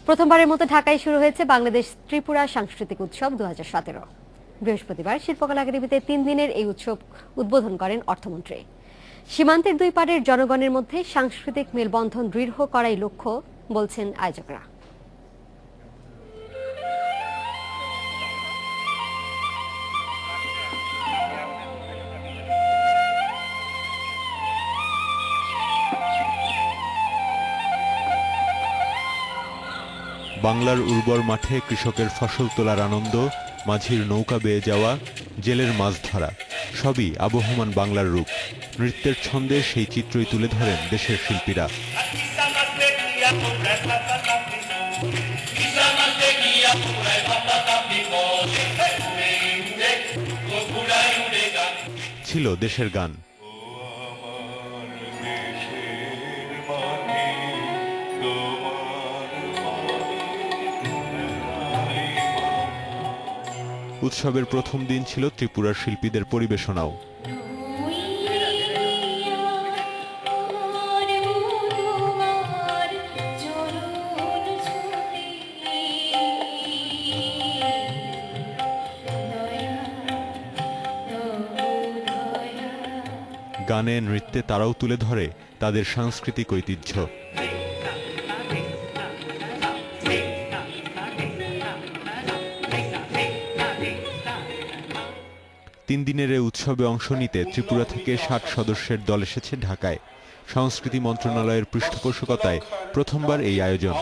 প্রথমবারের মতো ঢাকায় শুরু হয়েছে বাংলাদেশ ত্রিপুরা সাংস্কৃতিক উৎসব 2017। বৃহস্পতিবার শিল্পকলা একাডেমিতে 3 দিনের এই উৎসব উদ্বোধন করেন অর্থমন্ত্রী। সীমান্তের দুই পারের জনগণের মধ্যে সাংস্কৃতিক মেলবন্ধন দৃঢ় করাই লক্ষ্য বলছেন আয়োজকরা। বাংলার উর্বর মাঠে কৃষকের ফসল তোলার আনন্দ, মাঝির নৌকা বেয়ে যাওয়া, জেলের মাছ ধরা, সবই আবহমান বাংলার রূপ। নৃত্যের ছন্দে সেই চিত্রই তুলে ধরেন দেশের শিল্পীরা। ছিল দেশের গান। উৎসবের প্রথম দিন ছিল ত্রিপুরার শিল্পীদের পরিবেশনাও। গানে নৃত্যে তারাও তুলে ধরে তাদের সাংস্কৃতিক ঐতিহ্য। 3 দিনের এই উৎসবে অংশ নিতে ত্রিপুরা থেকে 60 সদস্যের দল এসেছে ঢাকায়। সংস্কৃতি মন্ত্রণালয়ের পৃষ্ঠপোষকতায় প্রথমবার এই আয়োজন।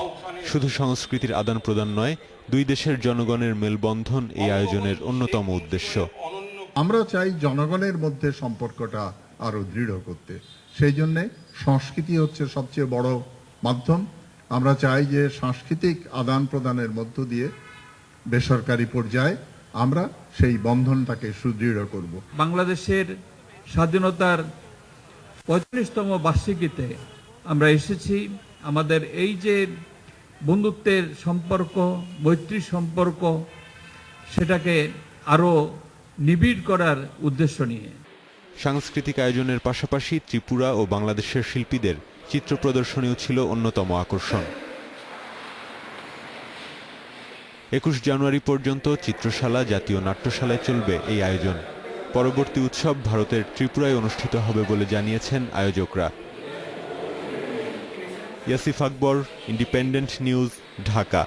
শুধু সংস্কৃতির আদান প্রদান নয়, দুই দেশের জনগণের মেলবন্ধন এই আয়োজনের অন্যতম উদ্দেশ্য। আমরা চাই জনগণের মধ্যে সম্পর্কটা আরো দৃঢ় করতে। সেই জন্য সংস্কৃতি হচ্ছে সবচেয়ে বড় মাধ্যম। আমরা চাই যে সাংস্কৃতিক আদান প্রদানের মধ্য দিয়ে বেসরকারি পর্যায়ে আমরা সেই বন্ধনটাকে সুদৃঢ় করব। বাংলাদেশের স্বাধীনতার 45তম বার্ষিকীতে আমরা এসেছি। আমাদের এই যে বন্ধুত্বের সম্পর্ক, মৈত্রী সম্পর্ক, সেটাকে আরো নিবিড় করার উদ্দেশ্য নিয়ে। সাংস্কৃতিক আয়োজনের পাশাপাশি ত্রিপুরা ও বাংলাদেশের শিল্পীদের চিত্র প্রদর্শনীও ছিল অন্যতম আকর্ষণ। 21 জানুয়ারি পর্যন্ত চিত্রশালা, জাতীয় নাট্যশালায় চলবে এই আয়োজন। পরবর্তী উৎসব ভারতের ত্রিপুরায় অনুষ্ঠিত হবে বলে জানিয়েছেন আয়োজকরা। ইয়াসিফ আকবর, ইন্ডিপেন্ডেন্ট নিউজ, ঢাকা।